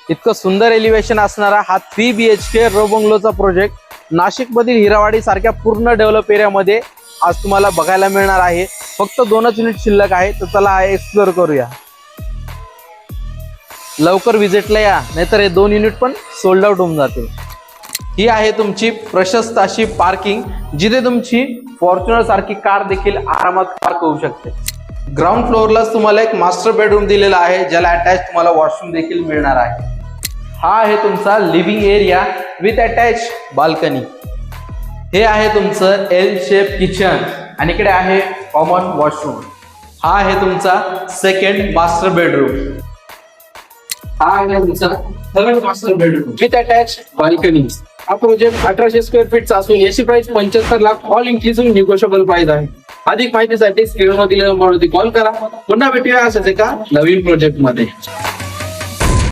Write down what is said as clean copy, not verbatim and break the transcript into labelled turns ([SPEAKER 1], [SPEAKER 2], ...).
[SPEAKER 1] इतकं सुंदर एलिव्हेशन असणारा हा 3 BHK रो बंगलोचा प्रोजेक्ट नाशिक मधील हिरावाडी सारख्या पूर्ण डेव्हलप एरियामध्ये आज तुम्हाला बघायला मिळणार आहे. फक्त 2च युनिट शिल्लक आहे, तर चला एक्सप्लोर करूया. लवकर विजिटला या, नाहीतर हे 2 युनिट पण सोल्ड आउट होऊन जातील. ही आहे तुमची प्रशस्त अशी पार्किंग, जिथे तुमची फॉर्च्युनर सारखी कार देखील आरामात पार्क होऊ शकते. ग्राउंड फ्लोअरला तुम्हाला एक मास्टर बेडरूम दिलेला आहे, ज्याला अटॅच तुम्हाला वॉशरूम देखील मिळणार आहे. हा आहे तुमचा living area with attach balcony. हे आहे तुमचं एल शेप किचन आणि इकडे आहे कॉमन वॉशरूम. हा आहे तुमचा सेकंड मास्टर बेडरूम.
[SPEAKER 2] हा आहे तुमचा third master bedroom with attach balcony. हा प्रोजेक्ट 1800 स्क्वेअर फीटचा असून याची price 75 lakh all inclusive negotiable price आहे. अधिक माहितीसाठी स्क्रीनवर दिलेल्या नंबरवरती कॉल करा. पुन्हा भेटूया अशाच एका नवीन प्रोजेक्ट मध्ये.